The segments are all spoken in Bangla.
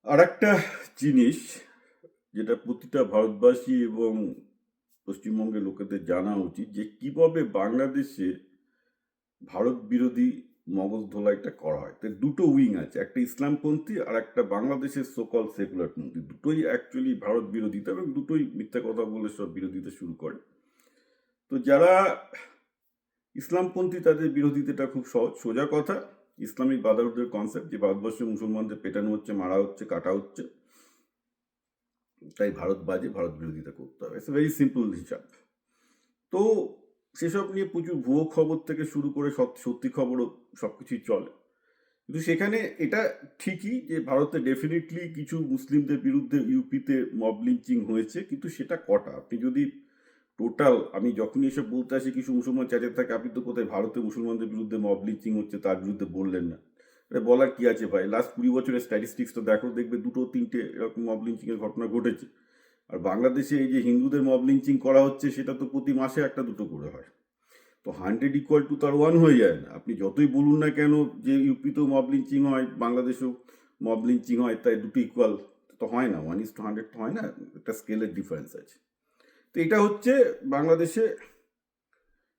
আর একটা জিনিস যেটা প্রতিটা ভারতবাসী এবং পশ্চিমবঙ্গের লোকেদের জানা উচিত যে কিভাবে বাংলাদেশে ভারত বিরোধী মগজ ধোলাইটা করা হয়। তাই দুটো উইং আছে, একটা ইসলামপন্থী আর একটা বাংলাদেশের সোকল সেকুলার পন্থী। দুটোই অ্যাকচুয়ালি ভারত বিরোধিতা এবং দুটোই মিথ্যা কথা বলে সব বিরোধিতা শুরু করে। তো যারা ইসলামপন্থী তাদের বিরোধিতাটা খুব সহজ, সোজা কথা। ইসলামিক ব্রাদারহুডের কনসেপ্ট যে ভারতবর্ষে মুসলমানদের পেটানো হচ্ছে, মারা হচ্ছে, কাটা হচ্ছে, তাই ভারত বাজে, ভারত বিরোধিতা করতে হবে। ইটস ভেরি সিম্পল হিসাব। তো সেসব নিয়ে প্রচুর ভুয়ো খবর থেকে শুরু করে সত্যি খবরও সব কিছুই চলে। কিন্তু সেখানে এটা ঠিকই যে ভারতে ডেফিনেটলি কিছু মুসলিমদের বিরুদ্ধে ইউপিতে মব লিঞ্চিং হয়েছে, কিন্তু সেটা কটা? আপনি যদি টোটাল, আমি যখনই এসব বলতে আসি কিছু মুসলমান চাচা থাকে, আপনি তো কোথায় ভারতে মুসলমানদের বিরুদ্ধে মব লিঞ্চিং হচ্ছে তার বিরুদ্ধে বললেন না? এটা বলার কি আছে ভাই? লাস্ট 20 বছরের স্ট্যাটিস্টিক্স তো দেখো, দেখবে দুটো তিনটে এরকম মব লিঞ্চিংয়ের ঘটনা ঘটেছে। আর বাংলাদেশে এই যে হিন্দুদের মব লিঞ্চিং করা হচ্ছে সেটা তো প্রতি মাসে একটা দুটো করে হয়। তো 100 ইকুয়াল টু তার 1 হয়ে যায় না। আপনি যতই বলুন না কেন যে ইউপিতেও মব লিঞ্চিং হয়, বাংলাদেশেও মব লিঞ্চিং হয়, তাই দুটো ইকুয়াল তো হয় না, 1:100 তো হয় না, একটা স্কেলের ডিফারেন্স আছে। তো এটা হচ্ছে বাংলাদেশে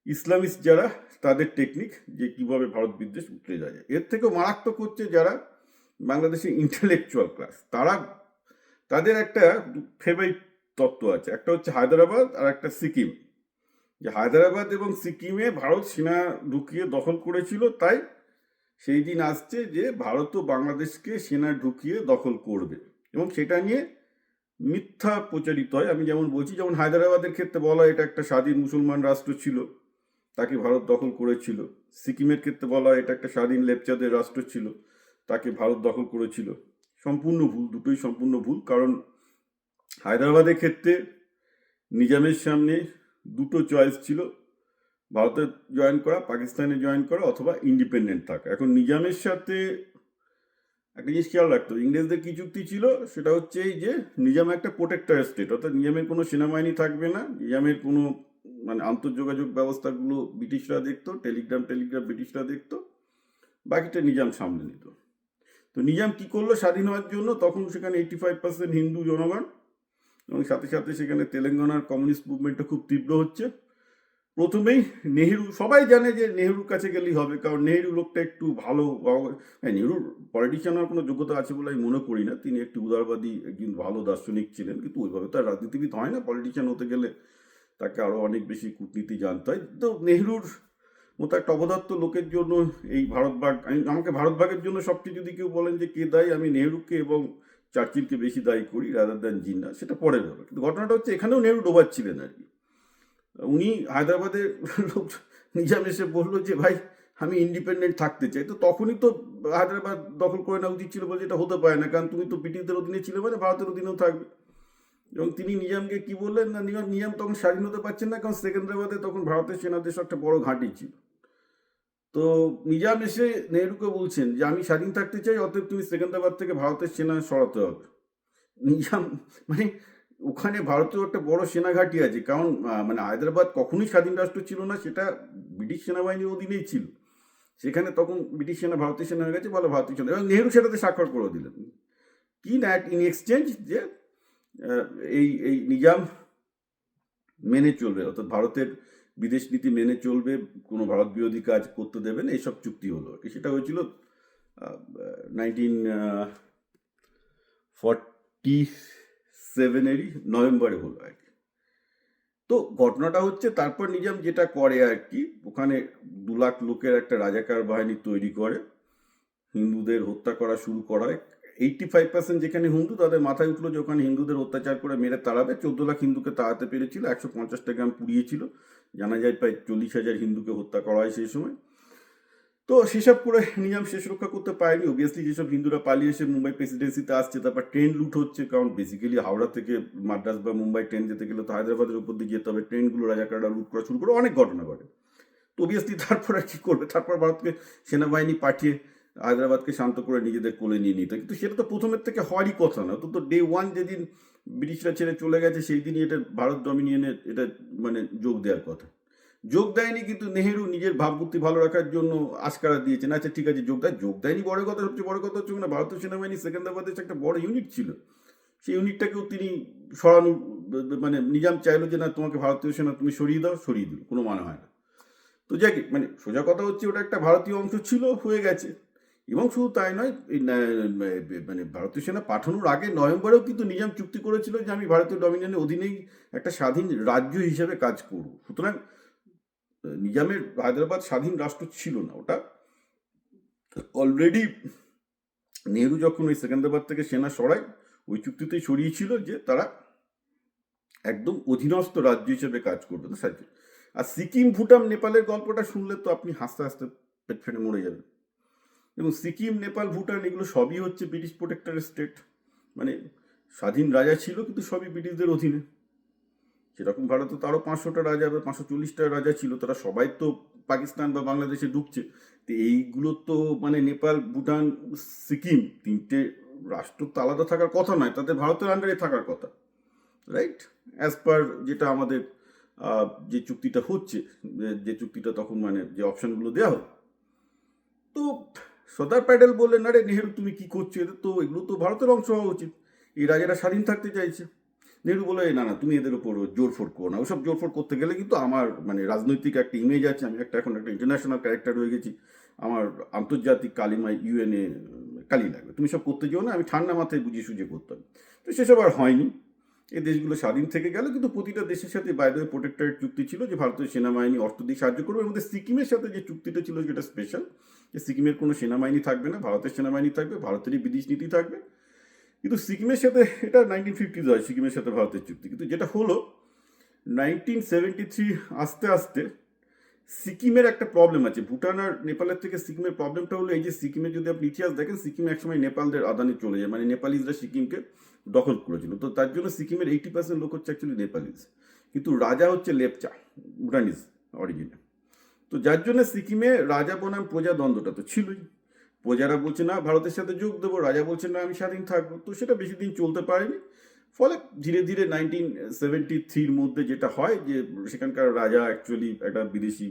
ইসলামিস্ট যারা, তাদের টেকনিক যে কিভাবে ভারত বিদ্বেষ উতরে যায়। এর থেকেও মারাত্মক হচ্ছে যারা বাংলাদেশের ইন্টেলেকচুয়াল ক্লাস, তারা, তাদের একটা ফেভারিট তত্ত্ব আছে, একটা হচ্ছে হায়দ্রাবাদ আর একটা সিকিম। যে হায়দ্রাবাদ এবং সিকিমে ভারত সেনা ঢুকিয়ে দখল করেছিল, তাই সেই দিন আসছে যে ভারতও বাংলাদেশকে সেনা ঢুকিয়ে দখল করবে, এবং সেটা নিয়ে মিথ্যা প্রচারিত হয়। আমি যেমন বলছি, যেমন হায়দ্রাবাদের ক্ষেত্রে বলা হয় এটা একটা স্বাধীন মুসলমান রাষ্ট্র ছিল, তাকে ভারত দখল করেছিল। সিকিমের ক্ষেত্রে বলা হয় এটা একটা স্বাধীন লেপচাদের রাষ্ট্র ছিল, তাকে ভারত দখল করেছিল। সম্পূর্ণ ভুল, দুটোই সম্পূর্ণ ভুল। কারণ হায়দ্রাবাদের ক্ষেত্রে নিজামের সামনে দুটো চয়েস ছিল, ভারতে জয়েন করা, পাকিস্তানে জয়েন করা, অথবা ইন্ডিপেন্ডেন্ট থাকা। এখন নিজামের সাথে একটা জিনিস খেয়াল রাখতো, ইংরেজদের কি চুক্তি ছিল, সেটা হচ্ছে এই যে নিজাম একটা প্রোটেক্টর স্টেট, অর্থাৎ নিজামের কোনো সেনাবাহিনী থাকবে না, নিজামের কোনো মানে আন্তর্যোগাযোগ ব্যবস্থাগুলো ব্রিটিশরা দেখতো, টেলিগ্রাম টেলিগ্রাফ ব্রিটিশরা দেখতো, বাকিটা নিজাম সামলে নিত। তো নিজাম কি করলো স্বাধীন হওয়ার জন্য, তখন সেখানে 85% হিন্দু জনগণ, এবং সাথে সাথে সেখানে তেলেঙ্গানার কমিউনিস্ট মুভমেন্টটা খুব তীব্র হচ্ছে। প্রথমেই নেহেরু, সবাই জানে যে নেহেরুর কাছে গেলেই হবে, কারণ নেহেরু লোকটা একটু ভালো। হ্যাঁ, নেহেরুর পলিটিশিয়ান হওয়ার কোনো যোগ্যতা আছে বলে আমি মনে করি না, তিনি একটু উদারবাদী একজন ভালো দার্শনিক ছিলেন, কিন্তু ওইভাবে তো আর রাজনীতিবিদ হয় না। পলিটিশিয়ান হতে গেলে তাকে আরও অনেক বেশি কূটনীতি জানতে হয়। তো নেহেরুর মতো একটা অবদার্থ লোকের জন্য এই ভারত ভাগ, আমাকে ভারত ভাগের জন্য সবচেয়ে যদি কেউ বলেন যে কে দায়ী, আমি নেহেরুকে এবং চার্চিলকে বেশি দায়ী করি রাদার দ্যান জিন্না, সেটা পরের ব্যাপার। কিন্তু ঘটনাটা হচ্ছে এখানেও নেহেরু ডোবাচ্ছিলেন আর কি। উনি হায়দ্রাবাদের লোক, নিজাম এসে বললো যে ভাই আমি ইন্ডিপেন্ডেন্ট থাকতে চাই, তো তখনই তো হায়দ্রাবাদ দখল করে নেওয়া উচিত ছিল, বলছে এটা হতে পারে না, কারণ তুমি তো ব্রিটিশদের অধীনে ছিলে, মানে ভারতের অধীনেও থাকবে। এবং তিনি নিজামকে কি বললেন না, নিজাম তখন স্বাধীন হতে পারছেন না, কারণ সেকেন্দ্রাবাদে তখন ভারতের সেনাদেশ একটা বড় ঘাঁটি ছিল। তো নিজাম এসে নেহরুকে বলছেন যে আমি স্বাধীন থাকতে চাই, অতএব তুমি সেকেন্দ্রাবাদ থেকে ভারতের সেনা সরাতে হবে। নিজাম মানে ওখানে ভারতীয় একটা বড় সেনাঘাঁটি আছে, কারণ মানে হায়দ্রাবাদ কখনোই স্বাধীন রাষ্ট্র ছিল না, সেটা ব্রিটিশ সেনাবাহিনীর অধীনেই ছিল। সেখানে তখন ব্রিটিশ সেনা ভারতীয় সেনা হয়ে গেছে, বলে ভারতীয় সেনা, এবং নেহরু সেটাতে স্বাক্ষর করে দিলেন। কি না ইন এক্সচেঞ্জ যে এই এই নিজাম মেনে চলবে, অর্থাৎ ভারতের বিদেশ নীতি মেনে চলবে, কোনো ভারত বিরোধী কাজ করতে দেবে না, এইসব চুক্তি হলো আর কি। সেটা হয়েছিল 1947-এরই নভেম্বরে হলো আর কি। তো ঘটনাটা হচ্ছে তারপর নিজাম যেটা করে আর কি, ওখানে 2 লাখ লোকের একটা রাজাকার বাহিনী তৈরি করে, হিন্দুদের হত্যা করা শুরু করায়। 85% যেখানে হিন্দু, তাদের মাথায় উঠলো যে ওখানে হিন্দুদের অত্যাচার করে মেরে তাড়াবে। 14 লাখ হিন্দুকে তাড়াতে পেরেছিল, 150টা গ্রাম পুড়িয়েছিল। জানা যায় প্রায় 40,000 হিন্দুকে হত্যা করা হয় সেই সময়। তো সেসব করে নিজাম শেষ রক্ষা করতে পারেনি। অবভিয়াসলি যেসব হিন্দুরা পালিয়ে এসে মুম্বাই প্রেসিডেন্সিতে আসছে, তারপর ট্রেন লুট হচ্ছে, কারণ বেসিক্যালি হাওড়া থেকে মাদ্রাস বা মুম্বাই ট্রেন যেতে গেলে তো হায়দ্রাবাদের উপর দিয়ে যেতে হবে, ট্রেনগুলো রাজাকাররা লুট করা শুরু করে, অনেক ঘটনা ঘটে। তো অবভিয়াসলি তারপর আর কি করবে, তারপর ভারতকে সেনাবাহিনী পাঠিয়ে হায়দ্রাবাদকে শান্ত করে নিজেদের কোলে নিয়ে নিতে। কিন্তু সেটা তো প্রথমের থেকে হওয়ারই কথা না, তো ডে ওয়ান যেদিন ব্রিটিশরা ছেড়ে চলে গেছে সেই দিনই এটা ভারত ডমিনিয়নে এটা মানে যোগ দেওয়ার কথা। যোগ দেয়নি, কিন্তু নেহেরু নিজের ভাবমূর্তি ভালো রাখার জন্য আশকারা দিয়েছেন, আচ্ছা ঠিক আছে যোগ দেয়নি বড় কথা, সবচেয়ে বড় কথা হচ্ছে না ভারতীয় সেনাবাহিনী সেকেন্দ্রাবাদে একটা বড় ইউনিট ছিল, সেই ইউনিটটাকেও তিনি সরানো, মানে নিজাম চাইলো যে না তোমাকে ভারতীয় সেনা তুমি সরিয়ে দাও, সরিয়ে দিল, কোনো মানে হয় না। তো যাই মানে সোজা কথা হচ্ছে ওটা একটা ভারতীয় অংশ ছিল, হয়ে গেছে। এবং শুধু তাই নয়, এই মানে ভারতীয় সেনা পাঠানোর আগে নভেম্বরেও কিন্তু নিজাম চুক্তি করেছিল যে আমি ভারতীয় ডমিনিয়নের অধীনেই একটা স্বাধীন রাজ্য হিসেবে কাজ করব। সুতরাং নিজামের হায়দ্রাবাদ স্বাধীন রাষ্ট্র ছিল না, ওটা অলরেডি নেহরু যখন ওই সেকেন্দ্রাবাদ থেকে সেনা সরায় ওই চুক্তিতেই সরিয়েছিল যে তারা একদম অধীনস্থ রাজ্য হিসেবে কাজ করবে না সাহায্য। আর সিকিম ভুটান নেপালের গল্পটা শুনলে তো আপনি হাসতে হাসতে পেট ফেটে মরে যাবেন। এবং সিকিম নেপাল ভুটান এগুলো সবই হচ্ছে ব্রিটিশ প্রোটেক্টরের স্টেট, মানে স্বাধীন রাজা ছিল কিন্তু সবই ব্রিটিশদের অধীনে। সেরকম ভারতে তো আরও 500টা রাজা বা 540টা রাজা ছিল, তারা সবাই তো পাকিস্তান বা বাংলাদেশে ঢুকছে। তো এইগুলো তো মানে নেপাল ভুটান সিকিম তিনটে রাষ্ট্র তো আলাদা থাকার কথা নয়, তাদের ভারতের আন্ডারে থাকার কথা, রাইট? অ্যাজ পার যেটা আমাদের যে চুক্তিটা হচ্ছে, যে চুক্তিটা তখন মানে যে অপশানগুলো দেওয়া হলো। তো সর্দার প্যাটেল বললেন আরে নেহেরু তুমি কি করছো, এদের তো এগুলো তো ভারতের অংশ হওয়া উচিত, এই রাজারা স্বাধীন থাকতে চাইছে। নেহেরু বলে না না তুমি এদের উপর জোরফোর করো না, ওসব জোরফোর করতে গেলে কিন্তু আমার মানে রাজনৈতিক একটা ইমেজ আছে, আমি এখন একটা ইন্টারন্যাশনাল ক্যারেক্টার হয়ে গেছি, আমার আন্তর্জাতিক কালিমায় ইউএনএ কালি লাগবে, তুমি সব করতে যেও না, আমি ঠান্ডা মাথায় বুঝিয়ে সুঝিয়ে করতে হবে। তো সেসব আর হয়নি, এই দেশগুলো স্বাধীন থেকে গেল, কিন্তু প্রতিটা দেশের সাথে বাইরে প্রোটেক্টরেট চুক্তি ছিল যে ভারতীয় সেনাবাহিনী অর্থ দিয়ে সাহায্য করবে। এবং সিকিমের সাথে যে চুক্তিটা ছিল যেটা স্পেশাল, যে সিকিমের কোনো সেনাবাহিনী থাকবে না, ভারতের সেনাবাহিনী থাকবে, ভারতেরই বিদেশ নীতি থাকবে। কিন্তু সিকিমের সাথে এটা 1950s হয় সিকিমের সাথে ভারতের চুক্তি, কিন্তু যেটা হলো 1973 আস্তে আস্তে সিকিমের একটা প্রবলেম আছে, ভুটান আর নেপালের থেকে সিকিমের প্রবলেমটা হলো এই যে সিকিমের যদি আপনি ইতিহাস দেখেন, সিকিম একসময় নেপালদের আদানে চলে যায়, মানে নেপালিজরা সিকিমকে দখল করেছিল, তো তার জন্য সিকিমের 80% লোক হচ্ছে অ্যাকচুয়ালি নেপালিজ, কিন্তু রাজা হচ্ছে লেপচা, ভুটানিজ অরিজিনে। তো যার জন্য সিকিমে রাজা বনাম প্রজা দ্বন্দ্বটা তো ছিলই, প্রজারা বলছে না ভারতের সাথে যোগ দেবো, রাজা বলছে না আমি স্বাধীন থাকবো, তো সেটা বেশি দিন চলতে পারেনি। ফলে ধীরে ধীরে 1973 মধ্যে যেটা হয় যে সেখানকার রাজা অ্যাকচুয়ালি একটা বিদেশি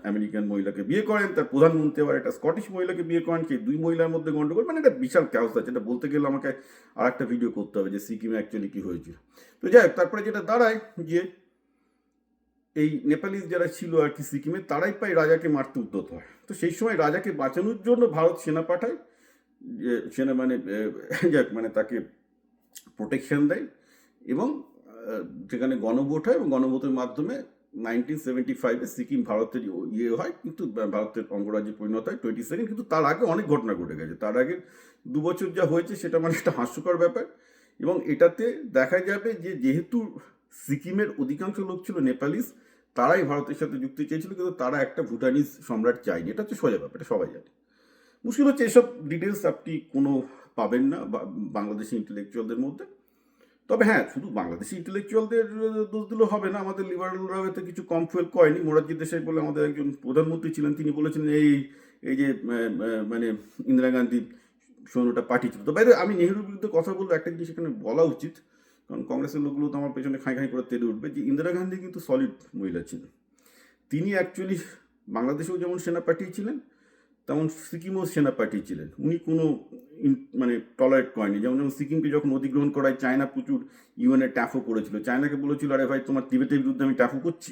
আমেরিকান মহিলাকে বিয়ে করেন, তার প্রধানমন্ত্রী আবার একটা স্কটিশ মহিলাকে বিয়ে করেন, সেই দুই মহিলার মধ্যে গন্ডগোল, মানে একটা বিশাল ক্যাওস আছে, এটা বলতে গেলে আমাকে আর একটা ভিডিও করতে হবে যে সিকিমে অ্যাকচুয়ালি কী হয়েছিল। তো যাই হোক, তারপরে যেটা দাঁড়ায় যে এই নেপালিজ যারা ছিল আর কি সিকিমে, তারাই প্রায় রাজাকে মারতে উদ্যত হয়। তো সেই সময় রাজাকে বাঁচানোর জন্য ভারত সেনা পাঠায়, যে সেনা মানে যাক মানে তাকে প্রোটেকশন দেয়, এবং সেখানে গণভোট হয়, এবং গণভোটের মাধ্যমে 1975-এ সিকিম ভারতের ইয়ে হয়, কিন্তু ভারতের অঙ্গরাজ্যে পরিণত হয় 22nd। কিন্তু তার আগে অনেক ঘটনা ঘটে গেছে, তার আগে 2 বছর যা হয়েছে সেটা মানে একটা হাস্যকর ব্যাপার। এবং এটাতে দেখা যাবে যে যেহেতু সিকিমের অধিকাংশ লোক ছিল নেপালিস, তারাই ভারতের সাথে যুক্তি চেয়েছিল, কিন্তু তারা একটা ভুটানিজ সম্রাট চায়নি, এটা হচ্ছে সোজা ব্যাপার, এটা সবাই জানে। মুশকিল হচ্ছে এসব ডিটেলস আপনি কোনো পাবেন না বাংলাদেশি ইন্টেলেকচুয়ালদের মধ্যে। তবে হ্যাঁ, শুধু বাংলাদেশি ইন্টেলেকচুয়ালদের দোষ দিলেও হবে না, আমাদের লিবারালরাও এতে কিছু কম ফুয়েল করেনি। মোরারজি দেশাই বলে আমাদের একজন প্রধানমন্ত্রী ছিলেন, তিনি বলেছিলেন এই যে মানে ইন্দিরা গান্ধী সৈন্যটা পাঠিয়েছিল। তো বাইরে আমি নেহরুর বিরুদ্ধে কথা বলবো, একটা জিনিস এখানে বলা উচিত, কারণ কংগ্রেসের লোকগুলো তো আমার পেছনে খাই খাই করে তেড়ে উঠবে, যে ইন্দিরা গান্ধী কিন্তু সলিড মহিলা ছিলেন। তিনি অ্যাকচুয়ালি বাংলাদেশেও যেমন সেনা পাঠিয়েছিলেন, তেমন সিকিমও সেনা পাঠিয়েছিলেন। উনি কোনো মানে টলারেট করেনি, যেমন সিকিমকে যখন অধিগ্রহণ করায় চায়না প্রচুর ইউএনএ ট্যাফও করেছিল, চায়নাকে বলেছিল আরে ভাই তোমার তিবেতের বিরুদ্ধে আমি ট্যাফও করছি,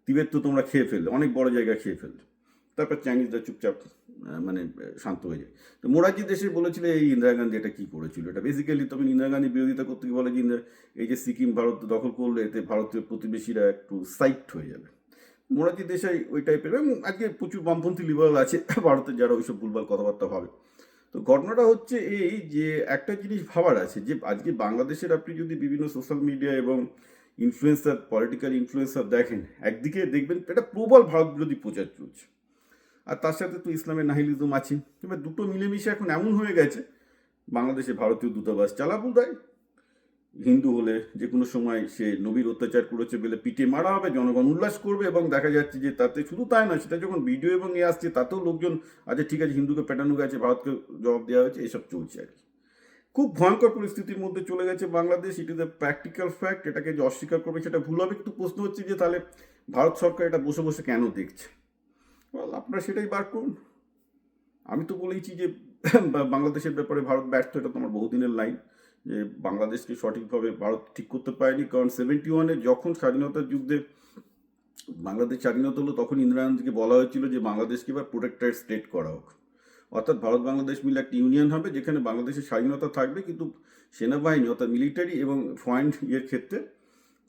তিবেত তো তোমরা খেয়ে ফেললে, অনেক বড় জায়গা খেয়ে ফেললে। তারপর চাইনিজরা চুপচাপ মানে শান্ত হয়ে যায়। তো মোরারজি দেশে বলেছিল এই ইন্দিরা গান্ধী এটা কী করেছিল, এটা বেসিক্যালি তখন ইন্দিরা গান্ধী বিরোধিতা করতে গিয়ে বলে যে এই যে সিকিম ভারত দখল করলে এতে ভারতীয় প্রতিবেশীরা একটু সাইট হয়ে যাবে। মোরারজি দেশাই ওই টাইপের, এবং আজকে প্রচুর বামপন্থী লিবারাল আছে ভারতের যারা ওইসব ভুলভাল কথাবার্তা ভাবে। তো ঘটনাটা হচ্ছে এই যে একটা জিনিস ভাবার আছে, যে আজকে বাংলাদেশের আপনি যদি বিভিন্ন সোশ্যাল মিডিয়া এবং ইনফ্লুয়েন্সার, পলিটিক্যাল ইনফ্লুয়েন্সার দেখেন, একদিকে দেখবেন এটা প্রবল ভারত বিরোধী প্রচার চলছে, আর তার সাথে তো ইসলামের নাহিলিজম আছে। এবার দুটো মিলেমিশে এখন এমন হয়ে গেছে, বাংলাদেশে ভারতীয় দূতাবাস চালাবু দেয়, হিন্দু হলে যে কোনো সময় সে নবীর অত্যাচার করেছে বলে পিটে মারা হবে, জনগণ উল্লাস করবে, এবং দেখা যাচ্ছে যে তাতে শুধু তাই নয়, সেটা যখন ভিডিও এবং এ আসছে তাতেও লোকজন আচ্ছা ঠিক আছে হিন্দুকে পেটানো গেছে, ভারতকে জবাব দেওয়া হয়েছে, এসব চলছে আর কি। খুব ভয়ঙ্কর পরিস্থিতির মধ্যে চলে গেছে Bangladesh. It is a practical fact. এটাকে যে অস্বীকার করবে সেটা ভুল হবে, কিন্তু প্রশ্ন হচ্ছে যে তাহলে ভারত সরকার এটা বসে বসে কেন দেখছে? আপনারা সেটাই বার করুন। আমি তো বলেইছি যে বাংলাদেশের ব্যাপারে ভারত ব্যর্থ, এটা তো আমার বহুদিনের লাইন, যে বাংলাদেশকে সঠিকভাবে ভারত ঠিক করতে পারেনি। কারণ 71-এ যখন স্বাধীনতার যুদ্ধে বাংলাদেশ স্বাধীনতা হলো, তখন ইন্দিরা গান্ধীকে বলা হয়েছিল যে বাংলাদেশকে এবার প্রোটেক্টেড স্টেট করা হোক, অর্থাৎ ভারত বাংলাদেশ মিলে একটা ইউনিয়ন হবে যেখানে বাংলাদেশের স্বাধীনতা থাকবে, কিন্তু সেনাবাহিনী অর্থাৎ মিলিটারি এবং ফরেন ইয়ের ক্ষেত্রে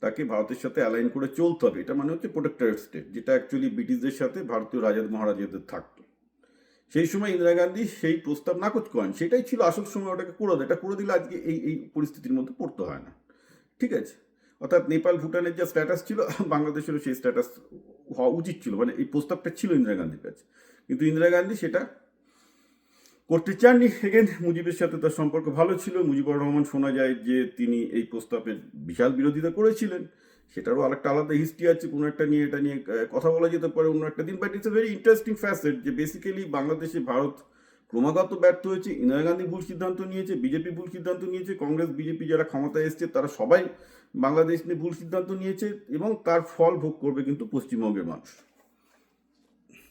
তাকে ভারতের সাথে অ্যালাইন করে চলতে হবে। এটা মানে হচ্ছে প্রোটেক্টেড স্টেট, যেটা অ্যাকচুয়ালি ব্রিটিশদের সাথে ভারতীয় রাজা মহারাজাদের থাকতো। সেই সময় ইন্দিরা গান্ধী সেই প্রস্তাব নাকচ করেন। সেটাই ছিল আসল সময়, ওটাকে করে দেয়। এটা করে দিলে আজকে এই এই পরিস্থিতির মধ্যে পড়তে হয় না। ঠিক আছে? অর্থাৎ নেপাল ভুটানের যে স্ট্যাটাস ছিল, বাংলাদেশেরও সেই স্ট্যাটাস হওয়া উচিত ছিল, মানে এই প্রস্তাবটা ছিল ইন্দিরা গান্ধীর কাছে, কিন্তু ইন্দিরা গান্ধী সেটা করতে চাননি। এগেন মুজিবের সাথে তার সম্পর্ক ভালো ছিল। মুজিবুর রহমান শোনা যায় যে তিনি এই প্রস্তাবের বিশাল বিরোধিতা করেছিলেন। সেটারও আরেকটা আলাদা হিস্ট্রি আছে, কোনো একটা নিয়ে, এটা নিয়ে কথা বলা যেতে পারে অন্য একটা দিন। But it's a very interesting facet যে বেসিক্যালি বাংলাদেশে ভারত ক্রমাগত ব্যর্থ হয়েছে। ইন্দিরা গান্ধী ভুল সিদ্ধান্ত নিয়েছে, বিজেপি ভুল সিদ্ধান্ত নিয়েছে, কংগ্রেস বিজেপি যারা ক্ষমতায় এসছে তারা সবাই বাংলাদেশ নিয়ে ভুল সিদ্ধান্ত নিয়েছে, এবং তার ফল ভোগ করবে কিন্তু পশ্চিমবঙ্গের মানুষ।